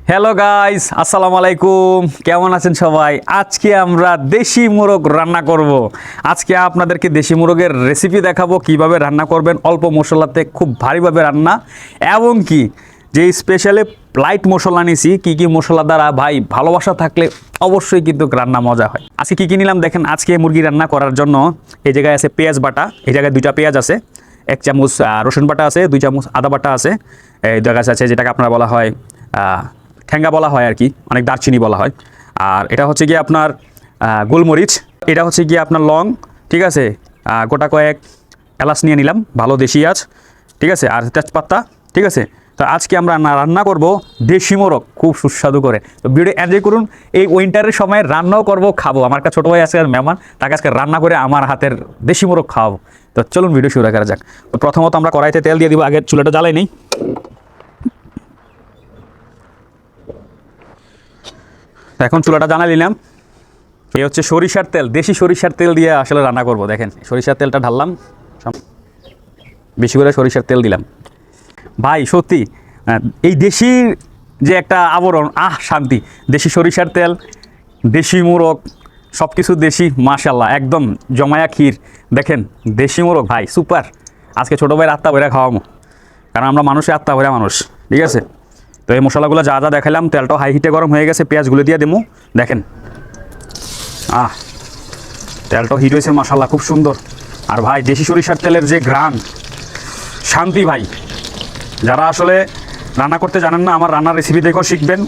Hello guys, আসসালামু আলাইকুম। কেমন আছেন সবাই? আজকে আমরা দেশি মোরগ রান্না করব। আজকে আপনাদেরকে দেশি মোরগের রেসিপি দেখাবো, কিভাবে রান্না করবেন অল্প মশলাতে খুব ভারীভাবে রান্না, এবং কি যে স্পেশালি লাইট মশলা নিছি, কি কি মশলা দ্বারা ভাই ভালোবাসা থাকলে অবশ্যই কিন্তু রান্না মজা হয়। আজকে কি কি নিলাম দেখেন। আজকে মুরগি রান্না করার জন্য এই জায়গায় আছে পেঁয়াজ বাটা, এই জায়গায় 2টা পেঁয়াজ আছে, 1 চামচ রসুন বাটা আছে, 2 চামচ আদা বাটা আছে, এই জায়গায় আছে যেটাকে আপনারা বলা হয় ঠ্যাঙ্গা বলা হয় আর কি, অনেক দারচিনি বলা হয়। আর এটা হচ্ছে গিয়ে আপনার গোলমরিচ, এটা হচ্ছে গিয়ে আপনার লং, ঠিক আছে। গোটা কয়েক এলাচ নিয়ে নিলাম, ভালো দেশি আঁচ, ঠিক আছে। আর তেজপাতা, ঠিক আছে। তো আজকে আমরা রান্না করব দেশি মোরগ খুব সুস্বাদু করে। তো ভিডিও এনজয় করুন। এই উইন্টারের সময় রান্নাও করব, খাবো। আমার একটা ছোটো ভাই আছে মেহমান, তাকে আজকে রান্না করে আমার হাতের দেশি মোরগ খাওয়াবো। তো চলুন ভিডিও শুরু করা যাক। তো প্রথমত আমরা কড়াইতে তেল দিয়ে দিব, আগে চুলাটা জ্বালাই নেই। এখন চুলাটা জ্বালা নিলাম। এই হচ্ছে সরিষার তেল, দেশি সরিষার তেল দিয়ে আসলে রান্না করব। দেখেন সরিষার তেলটা ঢাললাম, বেশি করে সরিষার তেল দিলাম। ভাই সত্যি এই দেশির যে একটা আবরণ, শান্তি। দেশি সরিষার তেল, দেশি মোরগ, সব কিছু দেশি, মাশাল্লাহ একদম জমায়া ক্ষীর। দেখেন দেশি মোরগ ভাই সুপার। আজকে ছোটো ভাইয়ের আত্মা ভরে খাওয়াবো, কারণ আমরা মানুষের আত্মা ভরে মানুষ, ঠিক আছে। তো এই মশলাগুলো যা যা দেখালাম, তেলটাও হাই হিটে গরম হয়ে গেছে, পেঁয়াজগুলো দিয়ে দেবো। দেখেন তেলটাও হিট হয়েছে মাশাল্লাহ, খুব সুন্দর। আর ভাই দেশি সরিষার তেলের যে ঘ্রাণ, শান্তি ভাই। যারা আসলে রান্না করতে জানেন না, আমার রান্নার রেসিপি দেখেও শিখবেন,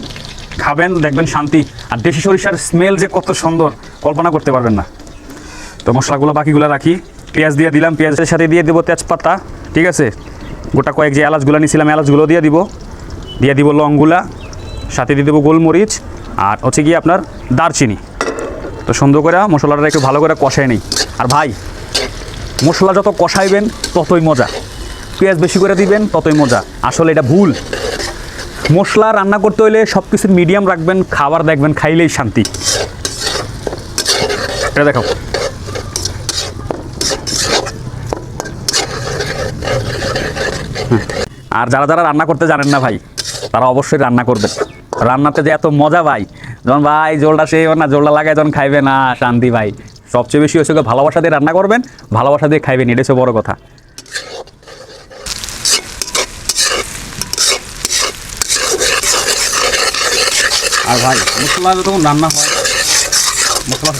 খাবেন, দেখবেন শান্তি। আর দেশি সরিষার স্মেল যে কত সুন্দর, কল্পনা করতে পারবেন না। তো মশলাগুলো বাকিগুলো রাখি। পেঁয়াজ দিয়ে দিলাম, পেঁয়াজের সাথে দিয়ে দেবো তেজপাতা, ঠিক আছে। গোটা কয়েক যে এলাচগুলো নিয়েছিলাম, এলাচগুলো দিয়ে দিব লংগুলা, সাথে দিয়ে দেবো গোলমরিচ, আর হচ্ছে গিয়ে আপনার দারচিনি। তো সুন্দর করে মশলাটা একটু ভালো করে কষাই নেই। আর ভাই মশলা যত কষাইবেন ততই মজা, পেঁয়াজ বেশি করে দিবেন ততই মজা। আসলে এটা ভুল। মশলা রান্না করতে হলে সব কিছুর মিডিয়াম রাখবেন, খাবার দেখবেন খাইলেই শান্তি। এটা দেখো, আর যারা যারা রান্না করতে জানেন না ভাই, তারা অবশ্যই রান্না করবেন। রান্নাতে যে এত মজা ভাই, যখন ভাই জোলটা সেই না, জোলটা লাগায় যখন খাইবে না, শান্তি ভাই। সবচেয়ে বেশি হচ্ছে ভালোবাসা দিয়ে রান্না করবেন, ভালোবাসা দিয়ে খাইবেন, এটা হচ্ছে বড় কথা। আর ভাই মশলা যখন রান্না হয়, মশলা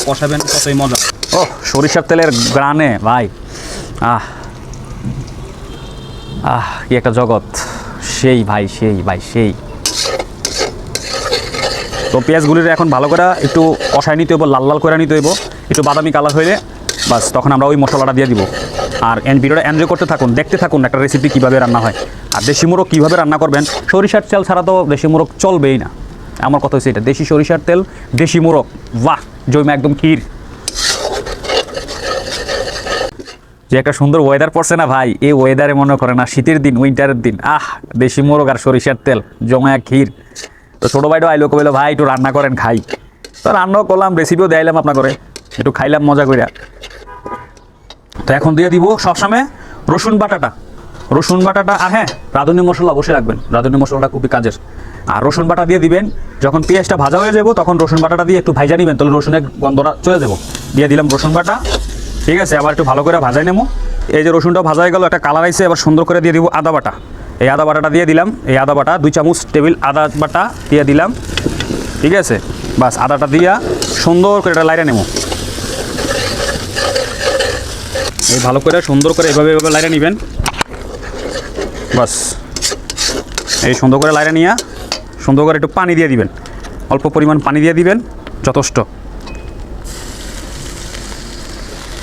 কষাবেন ততই মজা। ও সরিষার তেলের গ্রানে ভাই, কি একটা জগৎ, সেই ভাই সেই। তো পেঁয়াজগুলির এখন ভালো করে একটু কষায় নিতে হইব, লাল লাল করে নিতে হইব, একটু বাদামি কালার হইলে বাস তখন আমরা ওই মশলাটা দিয়ে দিব। আর ভিডিওটা এনজয় করতে থাকুন, দেখতে থাকুন একটা রেসিপি কীভাবে রান্না হয়। আর দেশি মোরগ কীভাবে রান্না করবেন, সরিষার তেল ছাড়া তো দেশি মোরগ চলবেই না। আমার কথা হচ্ছে এটা, দেশি সরিষার তেল, দেশি মোরগ, বাহ জমে একদম ক্ষীর। যে একটা সুন্দর ওয়েদার পড়ছে না ভাই, এই ওয়েদারে মনে করে না শীতের দিন, উইন্টারের দিন, দেশি মোরগ আর সরিষার তেল, জমায়া ক্ষীর। তো ছোটো ভাইটাও আইলো, কইলো ভাই একটু রান্না করেন খাই। তো রান্নাও করলাম, রেসিপিও দেখাইলাম আপনার করে, একটু খাইলাম মজা কইরা। তো এখন দিয়ে দিব সবসময় রসুন বাটাটা। আর হ্যাঁ, রাঁধুনি মশলা অবশ্যই রাখবেন, রাঁধুনি মশলাটা খুবই কাজের। আর রসুন বাটা দিয়ে দিবেন, যখন পেঁয়াজটা ভাজা হয়ে যাবো তখন রসুন বাটাটা দিয়ে একটু ভাজা নেবেন, তাহলে রসুনের গন্ধটা চলে যাবো। দিয়ে দিলাম রসুন বাটা, ঠিক আছে। আবার একটু ভালো করে ভাজাই নেবো। এই যে রসুনটা ভাজা হয়ে গেল, একটা কালার আইছে, এবার সুন্দর করে দিয়ে দিব আদা বাটা। এই আদা বাটাটা দিয়ে দিলাম, এই আদা বাটা 2 চামচ টেবিল আদা বাটা দিয়ে দিলাম, ঠিক আছে। বাস আদাটা দিয়া সুন্দর করে এটা লাইরে নেব। এই ভালো করে সুন্দর করে এভাবে লাইরে নেবেন, বাস। এই সুন্দর করে লাইরে নিয়ে সুন্দর করে একটু পানি দিয়ে দিবেন, অল্প পরিমাণ পানি দিয়ে দিবেন, যথেষ্ট।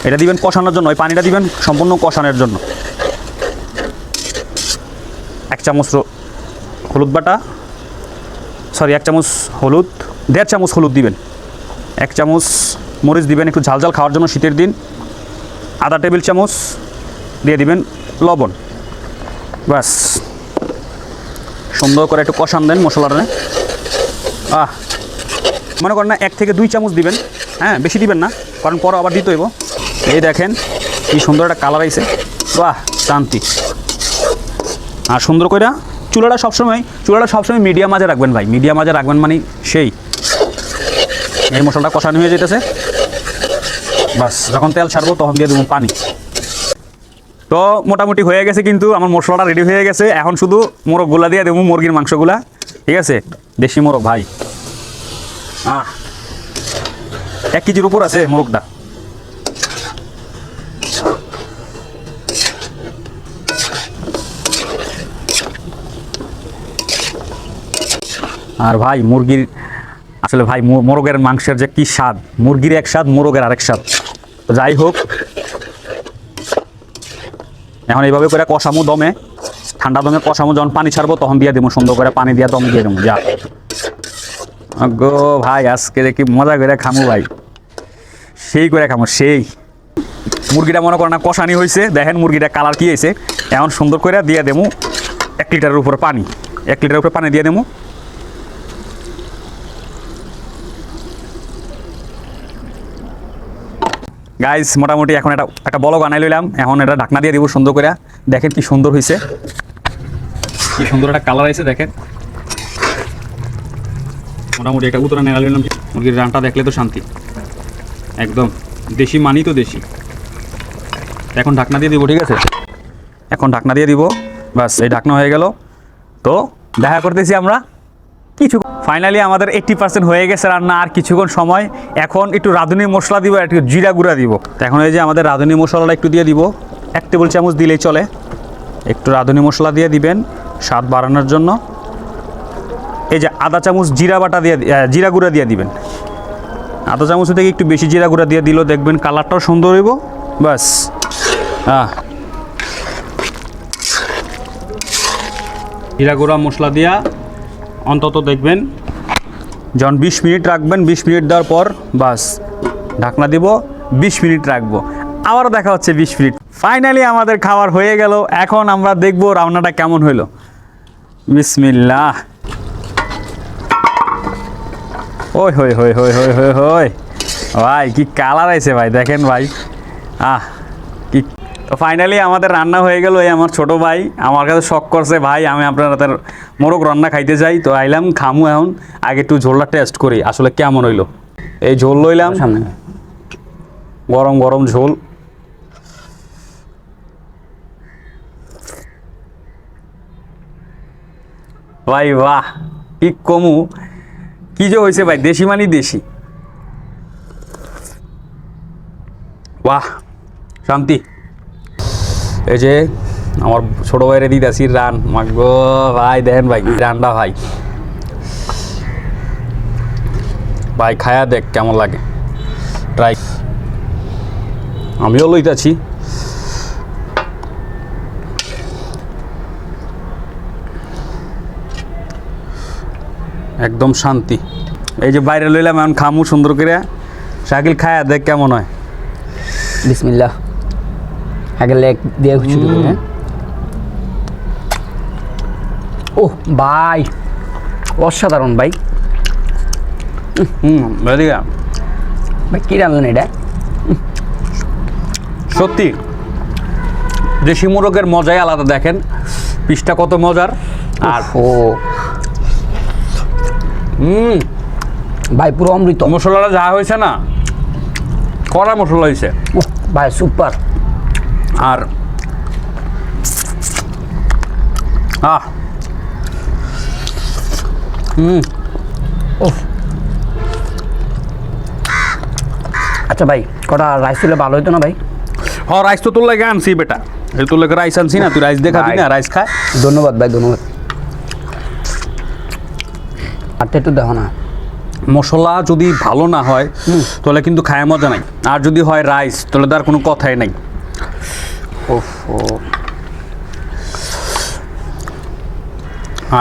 এটা দিবেন কষানোর জন্য, ওই পানিটা দিবেন সম্পূর্ণ কষানোর জন্য। 1 চামচ হলুদ বাটা, 1 চামচ হলুদ, 1.5 চামচ হলুদ দিবেন, 1 চামচ মরিচ দিবেন একটু ঝাল ঝাল খাওয়ার জন্য শীতের দিন, আধা টেবিল চামচ দিয়ে দিবেন লবণ। বাস সুন্দর করে একটু কষান দেন মশলাটা। মনে করেন না 1 থেকে 2 চামচ দিবেন, হ্যাঁ বেশি দিবেন না, কারণ পরে আবার দিতে হইব। এই দেখেন কি সুন্দর একটা কালার আইছে, বাহ শান্তি। আর সুন্দর করে চুলাটা সবসময় মিডিয়াম মাঝে রাখবেন ভাই, মিডিয়াম মাঝে রাখবেন মানে সেই এই মশলাটা কষানো হয়ে যেতেছে। বাস যখন তেল ছাড়বো তখন দিয়ে দেবো পানি। তো মোটামুটি হয়ে গেছে, কিন্তু আমার মশলাটা রেডি হয়ে গেছে। এখন শুধু মোরগগুলা দিয়ে দেবো, মুরগির মাংসগুলা, ঠিক আছে? দেশি মোরগ ভাই, 1 কেজির উপর আছে মোরগটা। আর ভাই মুরগির আসলে ভাই মোরগের মাংসের যে কি স্বাদ, মুরগির এক স্বাদ, মোরগের আরেক স্বাদ। তো যাই হোক, এখন এইভাবে করে কষামো দমে, ঠান্ডা দমে কষামো, যখন পানি ছাড়বো তখন দিয়ে দেবো, সুন্দর করে পানি দিয়ে দম দিয়ে দেবো। যা গো ভাই, আজকে কি মজা করে খামো ভাই, সেই করে খামো সেই। মুরগিটা মনে করেন না কষানি হয়েছে, দেখেন মুরগিটা কালার কি হয়েছে। এখন সুন্দর করে দিয়ে দেবো 1 লিটারের উপরে পানি, 1 লিটারের উপরে পানি দিয়ে দেবো। গাইস মোটামুটি এখন একটা বলক বানাই লইলাম, এখন এটা ঢাকনা দিয়ে দিব সুন্দর করে। দেখেন কি সুন্দর হয়েছে, কি সুন্দর একটা কালার আছে দেখেন। মোটামুটি একটা উতরা নেড়া লইলাম, মুরগির রানটা দেখলে তো শান্তি, একদম দেশি মানি তো দেশি। এখন ঢাকনা দিয়ে দিব, ঠিক আছে? এখন ঢাকনা দিয়ে দিব, বাস এই ঢাকনা হয়ে গেল। তো দেখা করতেছি আমরা কিছু। ফাইনালি আমাদের 80% হয়ে গেছে রান্না, আর কিছুক্ষণ সময়। এখন একটু রাঁধুনি মশলা দিব, একটু জিরা গুঁড়া দিব। এখন এই যে আমাদের রাঁধুনি মশলাটা একটু দিয়ে দিব, 1 টেবিল চামচ দিলেই চলে। একটু রাঁধুনি মশলা দিয়ে দিবেন স্বাদ বাড়ানোর জন্য। এই যে আধা চামচ জিরা বাটা দিয়ে, জিরা গুঁড়া দিয়ে দিবেন। আধা চামচ থেকে একটু বেশি জিরা গুঁড়া দিয়ে দিলেও দেখবেন কালারটাও সুন্দর হইব। বাস জিরা গুঁড়া মশলা দিয়া অন্তত দেখবেন যখন 20 মিনিট রাখবেন, 20 মিনিট দেওয়ার পর বাস ঢাকনা দিব, 20 মিনিট রাখবো, আবারও দেখা হচ্ছে 20 মিনিট। ফাইনালি আমাদের খাবার হয়ে গেল। এখন আমরা দেখবো রান্নাটা কেমন হইলো। বিসমিল্লাহ। ওই হই হই হই হই হই হই ভাই, কি কালার আছে ভাই, দেখেন ভাই। কি তো ফাইনালি আমাদের রান্না হয়ে গেল। এই আমার ছোট ভাই আমার কাছে শখ করছে, ভাই আমি আপনার হাতের মোরগ রান্না খাইতে চাই। তো আইলাম খামু। এখন আগে একটু ঝোলটা টেস্ট করি আসলে কেমন হইলো। এই ঝোল লইলাম সামনে, গরম গরম ঝোল। ভাই বাহ, কি কমু, কি যে হয়েছে ভাই, দেশি মানি দেশি। বাহ শান্তি। এই যে আমার ছোট ভাইয়ের দিদাসির রান, মাগো ভাই দেখেন ভাই রানটা ভাই, ভাই খায়া দেখ কেমন লাগে, ট্রাই। আমিও লইতাছি। একদম শান্তি। এই যে বাইরে লইলাম, এখন খামু সুন্দর করে। শাকিল খায়া দেখ কেমন হয়। বিসমিল্লাহ। আগে লেগ দিয়ে কিছু দেবো। ও ভাই অসাধারণ ভাই। ভাই কী রান্না এটা, সত্যি দেশি মোরগের মজাই আলাদা। দেখেন পিসটা কত মজার। আর ও ভাই পুরো অমৃত। মশলাটা যা হয়েছে না, কড়া মশলা হয়েছে ভাই সুপার। আর আচ্ছা ভাই কটা রাইস তুলে ভালো হতো না ভাই? হ্যাঁ রাইস তো তোর লাগে আনছি বেটা, তোর লাগে রাইস আনছি না, তুই রাইস দেখাবি না, রাইস খায়। ধন্যবাদ ভাই ধন্যবাদ। আর একটু দেখো না, মশলা যদি ভালো না হয় তাহলে কিন্তু খায় মজা নাই। আর যদি হয় রাইস তাহলে তার কোনো কথাই নাই।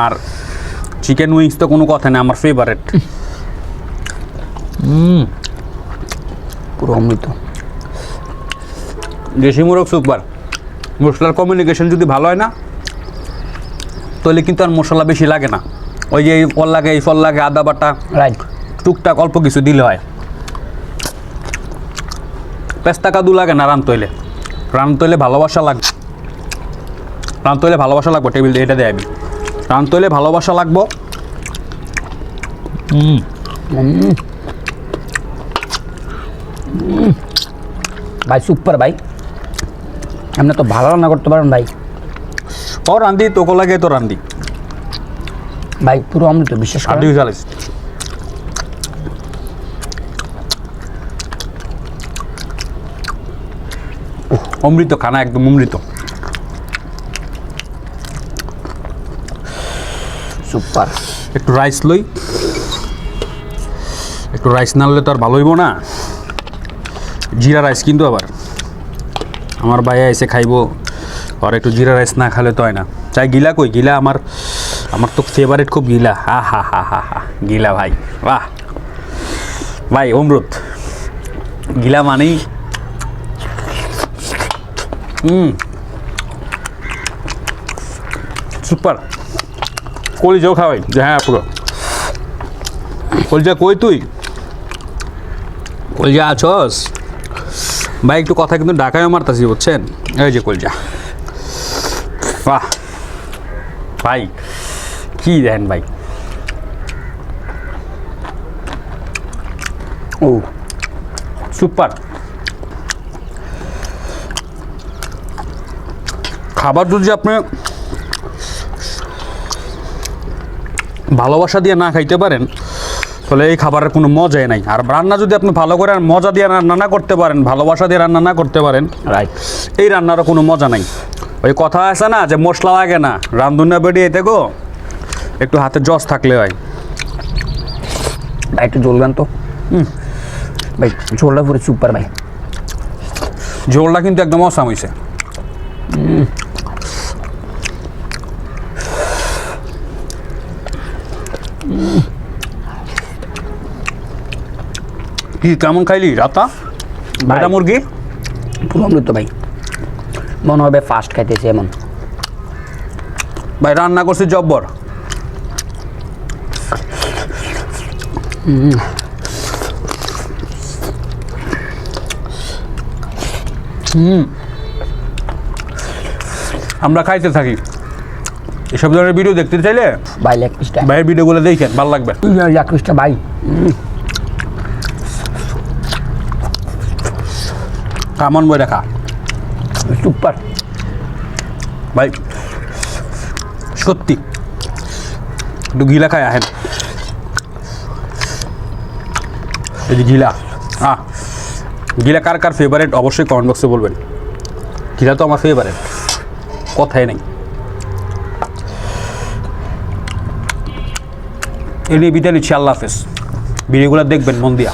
আর চিকেন উইংস তো কোনো কথা নেই, আমার ফেভারিট। পুরো অমৃত। দেশি মোরগ সুপার। মশলার কমিউনিকেশন যদি ভালো হয় না তাহলে কিন্তু আর মশলা বেশি লাগে না। ওই যে এই ফল লাগে, এই ফল লাগে, আদা বাটা, রাইট, টুকটাক অল্প কিছু দিলে হয়। পেস্তা কাদু লাগে না রান তৈলে ভালোবাসা লাগবে, রান তৈলে ভালোবাসা লাগবে। টেবিল এটা দেয় আমি রানতে হলে ভালোবাসা লাগবো। ভাই সুপার ভাই, আপনি তো ভালো রান্না করতে পারেন ভাই। ও রান্দি তোকে লাগে তো রান্দি ভাই পুরো অমৃত, বিশ্বাস আর করেন। দুই চালিস অমৃত খানা, একদম অমৃত। সুপার। একটু রাইস লই, একটু রাইস না হলে তো আর ভালো হইব না। জিরা রাইস কিন্তু আবার আমার ভাইয়া এসে খাইবো, আর একটু জিরা রাইস না খালে তো হয় না। চাই গিলা কই, গিলা আমার তো ফেভারিট খুব গিলা। হা হা হা হা হা গিলা ভাই, বাহ ভাই অমৃত। গিলা মানেই সুপার। কলিজাও খাওয়াই যে, হ্যাঁ পুরো কলিজা। কই তুই কলিজা আছস ভাই? একটু কথা কিন্তু ঢাকায় মারতাছি, বুঝছেন? এই যে কলিজা, বাহ ভাই কি দেন ভাই। ও সুপার। খাবার যদি আপনি ভালোবাসা দিয়ে না খাইতে পারেন, তাহলে এই খাবারের কোনো মজাই নাই। আর রান্না যদি আপনি ভালো করে মজা দিয়ে রান্না না করতে পারেন, ভালোবাসা দিয়ে রান্না না করতে পারেন, রাইট। এই রান্নারও কোনো মজা নাই। ওই কথা আছে না যে মশলা লাগে না, রান্ধুনা বেরিয়ে এতে গো একটু হাতে জস থাকলে হয়। ভাই একটু জ্বলবেন তো। ভাই ঝোলটা পুরো সুপার ভাই। ঝোলটা কিন্তু একদম অসাম হয়েছে। কি কেমন খাইলি রাতা ভাইটা মুরগি? পুরো অমৃত ভাই, মনে হবে ফার্স্ট খাইতেছে এমন। ভাই রান্না করছি জব্বর। আমরা খাইতে থাকি। এসব ধরনের ভিডিও দেখতে চাইলে ভাই লেগ পিসটা, ভাইয়ের ভিডিওগুলো দেখেন, ভালো লাগবে। লেগ পিসটা ভাই কামন বই দেখা সুপার। ভাই সত্যি একটু গিলা খায় আহেন। এই যে গিলা, গিলা কার কার ফেভারিট অবশ্যই কমেন্ট বক্সে বলবেন। গিলা তো আমার ফেভারিট, কথাই নেই। এ নিয়ে বিদায় নিচ্ছি, আল্লাহ হাফেজ। ভিডিওগুলো দেখবেন মন দিয়া।